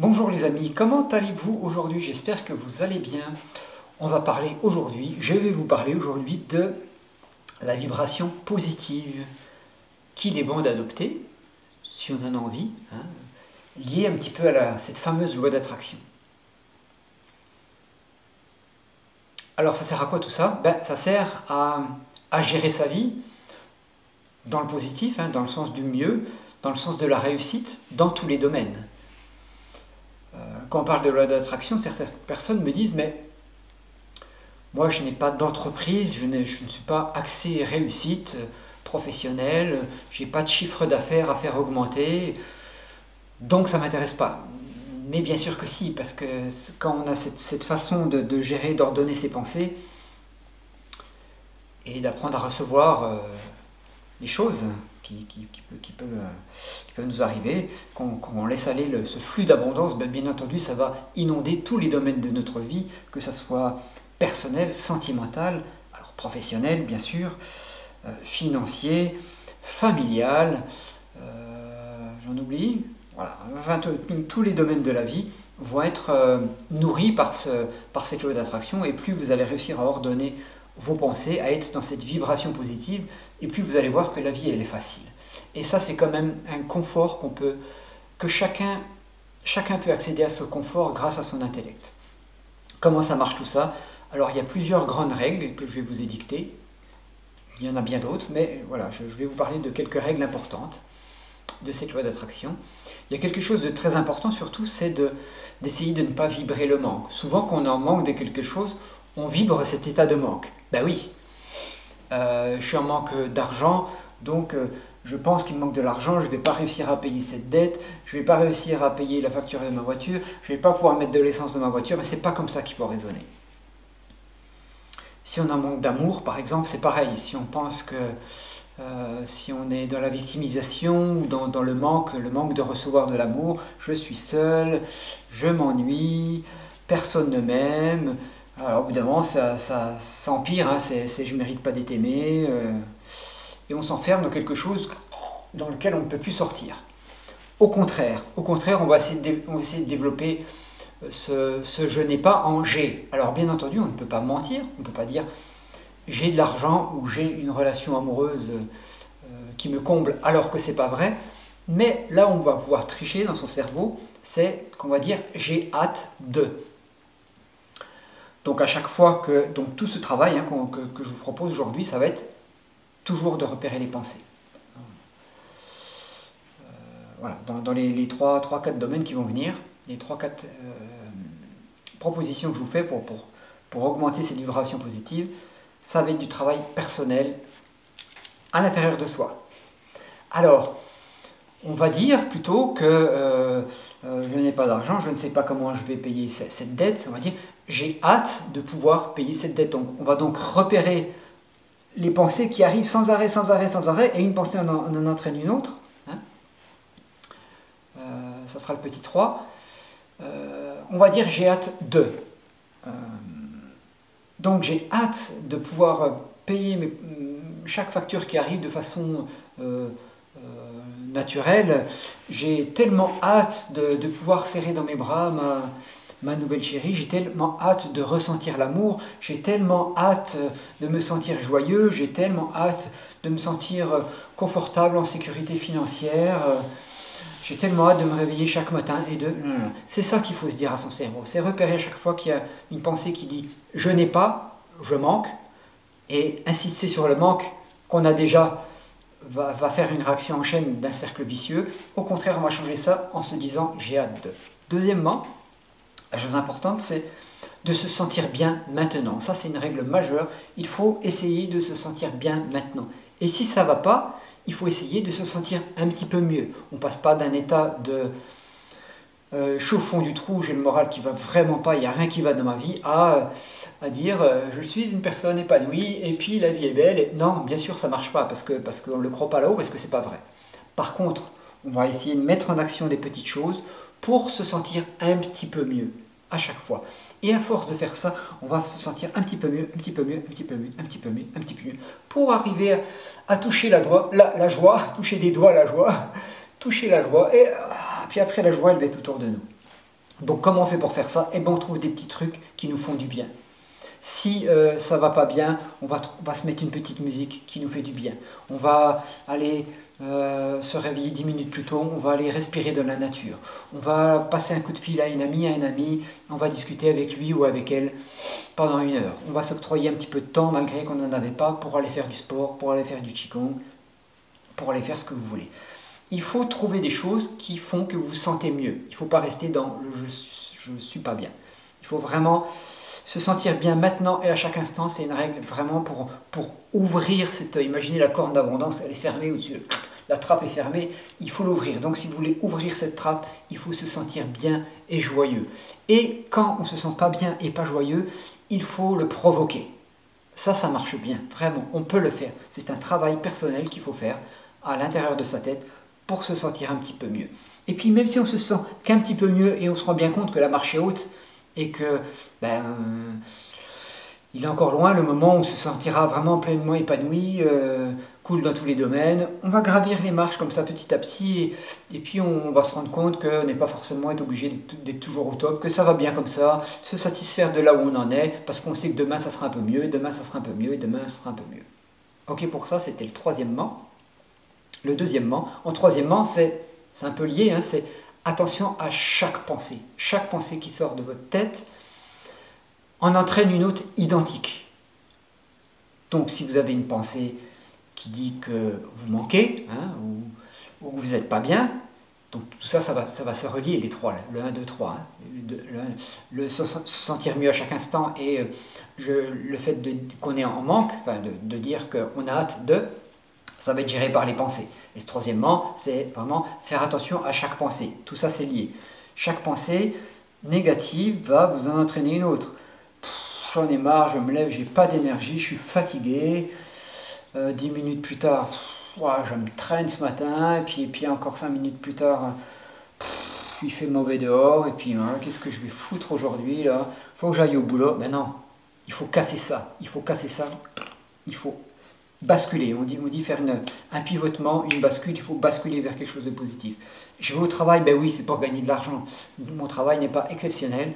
Bonjour les amis, comment allez-vous aujourd'hui? J'espère que vous allez bien. Je vais vous parler aujourd'hui de la vibration positive qu'il est bon d'adopter, si on en a envie, liée un petit peu à cette fameuse loi d'attraction. Alors ça sert à quoi tout ça? Ça sert à gérer sa vie dans le positif, dans le sens du mieux, dans le sens de la réussite, dans tous les domaines. Quand on parle de loi d'attraction, certaines personnes me disent « mais moi je n'ai pas d'entreprise, je ne suis pas axé réussite professionnelle, je n'ai pas de chiffre d'affaires à faire augmenter, donc ça ne m'intéresse pas ». Mais bien sûr que si, parce que quand on a cette façon de gérer, d'ordonner ses pensées et d'apprendre à recevoir les choses qui peuvent nous arriver, quand on laisse aller ce flux d'abondance, bien entendu ça va inonder tous les domaines de notre vie, que ce soit personnel, sentimental, alors professionnel bien sûr, financier, familial, j'en oublie, voilà, enfin, tous les domaines de la vie vont être nourris par cette loi d'attraction, et plus vous allez réussir à ordonner vos pensées, à être dans cette vibration positive, et plus vous allez voir que la vie elle est facile. Et ça c'est quand même un confort que chacun peut accéder à ce confort grâce à son intellect. Comment ça marche tout ça? Alors il y a plusieurs grandes règles que je vais vous édicter, il y en a bien d'autres, mais voilà, je vais vous parler de quelques règles importantes de cette loi d'attraction. Il y a quelque chose de très important surtout, c'est d'essayer de ne pas vibrer le manque. Souvent quand on est en manque de quelque chose, on vibre cet état de manque. Ben oui, je suis en manque d'argent, donc je pense qu'il me manque de l'argent, je ne vais pas réussir à payer cette dette, je ne vais pas réussir à payer la facture de ma voiture, je ne vais pas pouvoir mettre de l'essence dans ma voiture, mais ce n'est pas comme ça qu'il faut raisonner. Si on a un manque d'amour, par exemple, c'est pareil. Si on pense que si on est dans la victimisation ou dans le manque de recevoir de l'amour, je suis seul, je m'ennuie, personne ne m'aime. Alors au bout d'un moment, ça empire, je ne mérite pas d'être aimé, et on s'enferme dans quelque chose dans lequel on ne peut plus sortir. Au contraire, on va essayer de développer ce je n'ai pas en j'ai. Alors bien entendu, on ne peut pas mentir, on ne peut pas dire j'ai de l'argent ou j'ai une relation amoureuse qui me comble alors que c'est pas vrai, mais là on va pouvoir tricher dans son cerveau, c'est qu'on va dire j'ai hâte de. Donc à chaque fois donc tout ce travail que je vous propose aujourd'hui, ça va être toujours de repérer les pensées. Voilà, dans les 3-4 domaines qui vont venir, les 3-4 propositions que je vous fais pour augmenter cette vibration positive, ça va être du travail personnel à l'intérieur de soi. Alors, on va dire plutôt que je n'ai pas d'argent, je ne sais pas comment je vais payer cette dette, on va dire j'ai hâte de pouvoir payer cette dette. Donc, on va donc repérer les pensées qui arrivent sans arrêt, et une pensée en entraîne une autre. Ça sera le petit 3. On va dire j'ai hâte de. Donc j'ai hâte de pouvoir payer chaque facture qui arrive de façon naturelle. J'ai tellement hâte de pouvoir serrer dans mes bras ma nouvelle chérie, j'ai tellement hâte de ressentir l'amour, j'ai tellement hâte de me sentir joyeux, j'ai tellement hâte de me sentir confortable, en sécurité financière, j'ai tellement hâte de me réveiller chaque matin et de... C'est ça qu'il faut se dire à son cerveau, c'est repérer à chaque fois qu'il y a une pensée qui dit « je n'ai pas, je manque » et insister sur le manque qu'on a déjà va faire une réaction en chaîne d'un cercle vicieux. Au contraire, on va changer ça en se disant « j'ai hâte de ». Deuxièmement, la chose importante, c'est de se sentir bien maintenant. Ça, c'est une règle majeure. Il faut essayer de se sentir bien maintenant. Et si ça ne va pas, il faut essayer de se sentir un petit peu mieux. On ne passe pas d'un état de je suis au fond du trou, j'ai le moral qui ne va vraiment pas, il n'y a rien qui va dans ma vie, à dire je suis une personne épanouie et puis la vie est belle. Et non, bien sûr, ça ne marche pas parce qu'on ne le croit pas là-haut, parce que ce n'est pas vrai. Par contre, on va essayer de mettre en action des petites choses pour se sentir un petit peu mieux à chaque fois. Et à force de faire ça, on va se sentir un petit peu mieux, un petit peu mieux, un petit peu mieux, un petit peu mieux, un petit peu mieux, pour arriver à toucher la joie, toucher des doigts la joie, toucher la joie, et puis après la joie, elle va être autour de nous. Donc comment on fait pour faire ça? Eh bien on trouve des petits trucs qui nous font du bien. Si ça va pas bien, on va se mettre une petite musique qui nous fait du bien. On va aller se réveiller 10 minutes plus tôt, on va aller respirer de la nature. On va passer un coup de fil à une amie, à un ami, on va discuter avec lui ou avec elle pendant 1 heure. On va s'octroyer un petit peu de temps, malgré qu'on n'en avait pas, pour aller faire du sport, pour aller faire du qigong, pour aller faire ce que vous voulez. Il faut trouver des choses qui font que vous vous sentez mieux. Il ne faut pas rester dans le je ne suis pas bien. Il faut vraiment se sentir bien maintenant et à chaque instant. C'est une règle vraiment pour ouvrir cette... Imaginez la corne d'abondance, elle est fermée au-dessus. La trappe est fermée, il faut l'ouvrir. Donc si vous voulez ouvrir cette trappe, il faut se sentir bien et joyeux. Et quand on ne se sent pas bien et pas joyeux, il faut le provoquer. Ça marche bien, vraiment, on peut le faire. C'est un travail personnel qu'il faut faire à l'intérieur de sa tête pour se sentir un petit peu mieux. Et puis même si on se sent qu'un petit peu mieux et on se rend bien compte que la marche est haute et que il est encore loin le moment où on se sentira vraiment pleinement épanoui, cool dans tous les domaines, on va gravir les marches comme ça petit à petit et puis on va se rendre compte qu'on n'est pas forcément être obligé d'être toujours au top, que ça va bien comme ça, se satisfaire de là où on en est parce qu'on sait que demain ça sera un peu mieux, demain ça sera un peu mieux et demain ça sera un peu mieux. Ok, pour ça c'était le troisièmement. Le deuxièmement, en troisièmement, c'est un peu lié, hein, c'est attention à chaque pensée. Chaque pensée qui sort de votre tête en entraîne une autre identique. Donc si vous avez une pensée qui dit que vous manquez, hein, ou que vous n'êtes pas bien, donc tout ça, ça va se relier les trois, là, le 1, 2, 3. Hein, le se sentir mieux à chaque instant et le fait qu'on est en manque, enfin, de dire qu'on a hâte de... Ça va être géré par les pensées. Et troisièmement, c'est vraiment faire attention à chaque pensée. Tout ça, c'est lié. Chaque pensée négative va vous en entraîner une autre. J'en ai marre, je me lève, j'ai pas d'énergie, je suis fatigué. 10 minutes plus tard, je me traîne ce matin. Et puis encore 5 minutes plus tard, il fait mauvais dehors. Et puis, qu'est-ce que je vais foutre aujourd'hui là? Faut que j'aille au boulot. Mais non, il faut casser ça. Il faut casser ça. Il faut basculer, on dit faire un pivotement, une bascule, il faut basculer vers quelque chose de positif. Je vais au travail, ben oui, c'est pour gagner de l'argent. Mon travail n'est pas exceptionnel.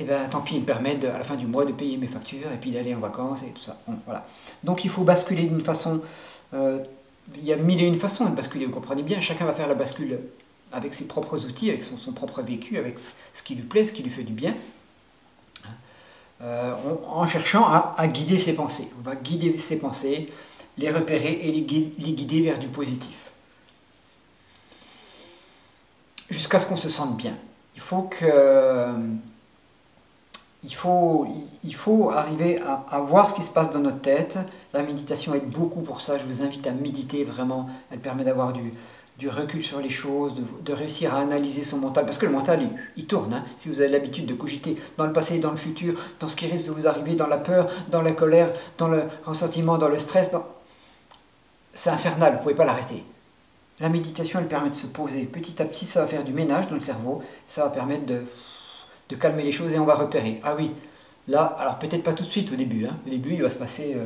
Et ben tant pis, il me permet à la fin du mois de payer mes factures et puis d'aller en vacances et tout ça. Bon, voilà. Donc il faut basculer d'une façon. Il y a mille et une façons de basculer, vous comprenez bien. Chacun va faire la bascule avec ses propres outils, avec son propre vécu, avec ce qui lui plaît, ce qui lui fait du bien. En cherchant à guider ses pensées. On va guider ses pensées, les repérer et les guider vers du positif. Jusqu'à ce qu'on se sente bien. Il faut arriver à voir ce qui se passe dans notre tête. La méditation aide beaucoup pour ça. Je vous invite à méditer vraiment. Elle permet d'avoir du recul sur les choses, de réussir à analyser son mental, parce que le mental, il tourne. Hein. Si vous avez l'habitude de cogiter dans le passé, dans le futur, dans ce qui risque de vous arriver, dans la peur, dans la colère, dans le ressentiment, dans le stress, c'est infernal, vous ne pouvez pas l'arrêter. La méditation, elle permet de se poser. Petit à petit, ça va faire du ménage dans le cerveau, ça va permettre de calmer les choses et on va repérer. Ah oui, là, alors peut-être pas tout de suite au début. Hein. Au début, il va se passer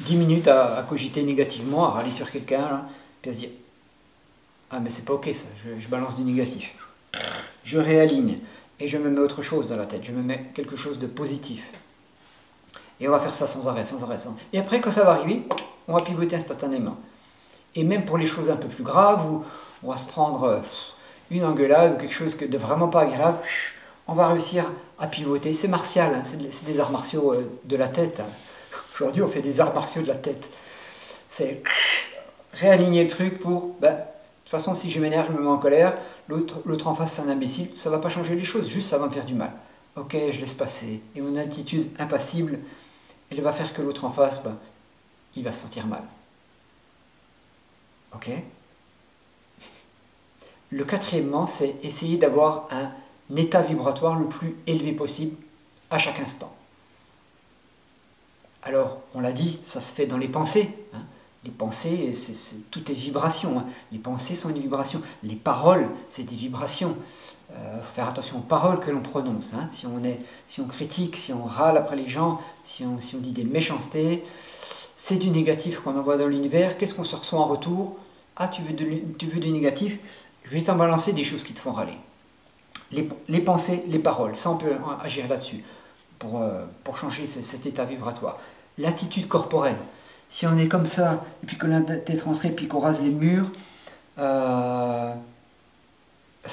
10 minutes à cogiter négativement, à râler sur quelqu'un, puis à se dire ah mais c'est pas ok ça, je balance du négatif. Je réaligne et je me mets autre chose dans la tête, je me mets quelque chose de positif. Et on va faire ça sans arrêt, sans arrêt. Et après quand ça va arriver, on va pivoter instantanément. Et même pour les choses un peu plus graves, où on va se prendre une engueulade ou quelque chose de vraiment pas agréable, on va réussir à pivoter. C'est martial, hein, c'est des arts martiaux de la tête. Hein. Aujourd'hui on fait des arts martiaux de la tête. C'est réaligner le truc pour... de toute façon, si je m'énerve, je me mets en colère, l'autre en face c'est un imbécile, ça ne va pas changer les choses, juste ça va me faire du mal. Ok, je laisse passer. Et mon attitude impassible, elle va faire que l'autre en face, il va se sentir mal. Ok? Le quatrièmement, c'est essayer d'avoir un état vibratoire le plus élevé possible à chaque instant. Alors, on l'a dit, ça se fait dans les pensées. Hein. Les pensées, tout est vibration. Hein. Les pensées sont une vibration. Les paroles, c'est des vibrations. Il faut faire attention aux paroles que l'on prononce. Hein. Si on critique, si on râle après les gens, si on dit des méchancetés, c'est du négatif qu'on envoie dans l'univers. Qu'est-ce qu'on se reçoit en retour? Ah, tu veux du négatif? Je vais t'en balancer des choses qui te font râler. les pensées, les paroles. Ça, on peut agir là-dessus pour changer cet état vibratoire. L'attitude corporelle. Si on est comme ça, et puis que la tête rentrée, puis qu'on rase les murs, ça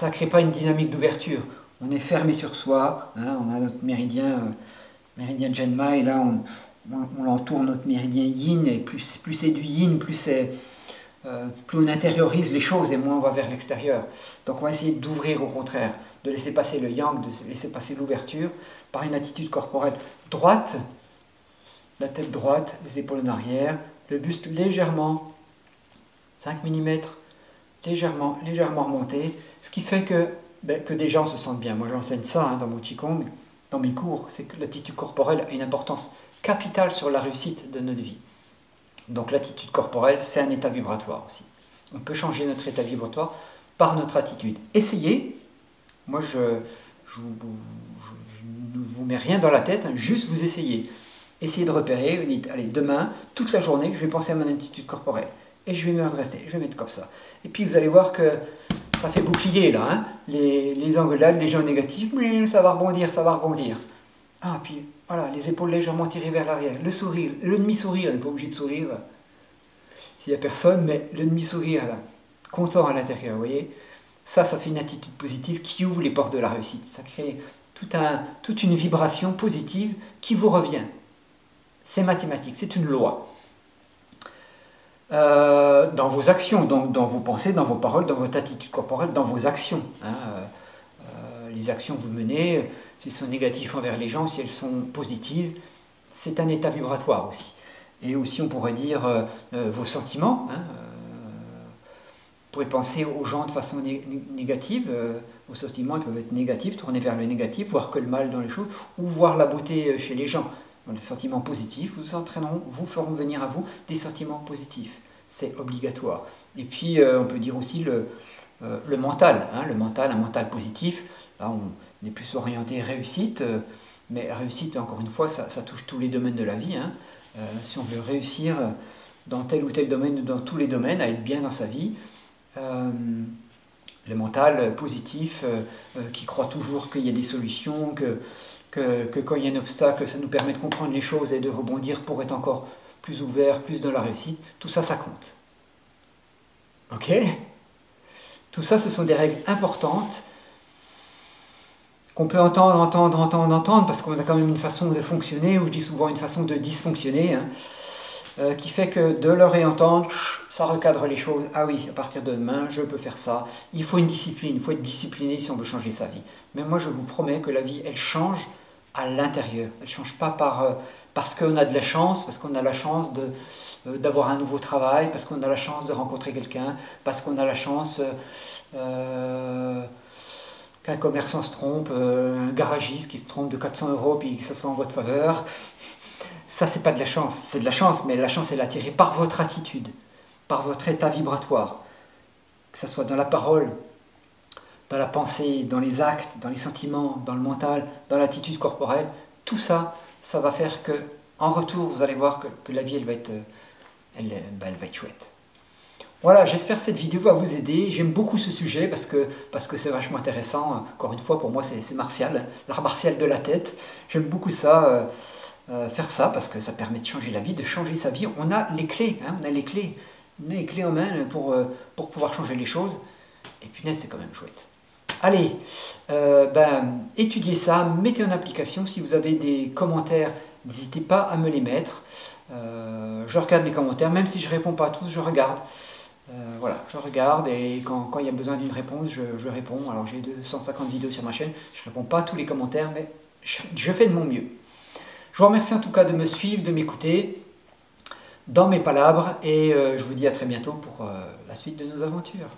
ne crée pas une dynamique d'ouverture. On est fermé sur soi, hein, on a notre méridien Genma, et là on l'entoure, notre méridien yin, et plus c'est du yin, plus on intériorise les choses et moins on va vers l'extérieur. Donc on va essayer d'ouvrir au contraire, de laisser passer le yang, de laisser passer l'ouverture par une attitude corporelle droite, la tête droite, les épaules en arrière, le buste légèrement, 5 mm, légèrement remonté, ce qui fait que des gens se sentent bien. Moi j'enseigne ça hein, dans mon Qigong, dans mes cours, c'est que l'attitude corporelle a une importance capitale sur la réussite de notre vie. Donc l'attitude corporelle, c'est un état vibratoire aussi. On peut changer notre état vibratoire par notre attitude. Essayez, moi je ne vous mets rien dans la tête, hein, juste vous essayez. Essayez de repérer, vous dites, allez, demain, toute la journée, je vais penser à mon attitude corporelle. Et je vais me redresser, je vais mettre comme ça. Et puis vous allez voir que ça fait bouclier là, hein, les engueulades, les gens négatifs, mais ça va rebondir, ça va rebondir. Ah, puis voilà, les épaules légèrement tirées vers l'arrière, le sourire, le demi-sourire, on n'est pas obligé de sourire s'il n'y a personne, mais le demi-sourire, là, content à l'intérieur, vous voyez, ça fait une attitude positive qui ouvre les portes de la réussite. Ça crée toute une vibration positive qui vous revient. C'est mathématique, c'est une loi. Dans vos actions, donc dans vos pensées, dans vos paroles, dans votre attitude corporelle, dans vos actions. Hein, les actions que vous menez, si elles sont négatives envers les gens, si elles sont positives, c'est un état vibratoire aussi. Et aussi on pourrait dire vos sentiments. Hein, vous pouvez penser aux gens de façon négative, vos sentiments ils peuvent être négatifs, tourner vers le négatif, voir que le mal dans les choses, ou voir la beauté chez les gens. Donc, les sentiments positifs vous feront venir à vous des sentiments positifs. C'est obligatoire. Et puis, on peut dire aussi le mental. Hein, un mental positif. Là, on est plus orienté réussite. Mais réussite, encore une fois, ça touche tous les domaines de la vie. Hein. Si on veut réussir dans tel ou tel domaine, dans tous les domaines, à être bien dans sa vie, le mental positif, qui croit toujours qu'il y a des solutions, que quand il y a un obstacle, ça nous permet de comprendre les choses et de rebondir pour être encore plus ouvert, plus dans la réussite. Tout ça, ça compte. Ok? Tout ça, ce sont des règles importantes qu'on peut entendre, parce qu'on a quand même une façon de fonctionner, ou je dis souvent une façon de dysfonctionner, hein, qui fait que de le réentendre, ça recadre les choses. Ah oui, à partir de demain, je peux faire ça. Il faut une discipline, il faut être discipliné si on veut changer sa vie. Mais moi, je vous promets que la vie, elle change à l'intérieur. Elle ne change pas parce qu'on a de la chance, parce qu'on a la chance d'avoir un nouveau travail, parce qu'on a la chance de rencontrer quelqu'un, parce qu'on a la chance qu'un commerçant se trompe, un garagiste qui se trompe de 400 € puis que ça soit en votre faveur. Ça, c'est pas de la chance. C'est de la chance, mais la chance, elle est attirée par votre attitude, par votre état vibratoire. Que ce soit dans la parole, dans la pensée, dans les actes, dans les sentiments, dans le mental, dans l'attitude corporelle, tout ça, ça va faire que, en retour, vous allez voir que la vie, elle va être chouette. Voilà, j'espère que cette vidéo va vous aider. J'aime beaucoup ce sujet parce que c'est vachement intéressant. Encore une fois, pour moi, c'est martial, l'art martial de la tête. J'aime beaucoup ça, faire ça, parce que ça permet de changer la vie, de changer sa vie. On a les clés, hein, on a les clés en main pour pouvoir changer les choses. Et punaise, c'est quand même chouette. Allez, étudiez ça, mettez en application. Si vous avez des commentaires, n'hésitez pas à me les mettre. Je regarde les commentaires, même si je ne réponds pas à tous, je regarde. Voilà, je regarde et quand il y a besoin d'une réponse, je réponds. Alors j'ai 250 vidéos sur ma chaîne, je ne réponds pas à tous les commentaires, mais je fais de mon mieux. Je vous remercie en tout cas de me suivre, de m'écouter dans mes palabres et je vous dis à très bientôt pour la suite de nos aventures.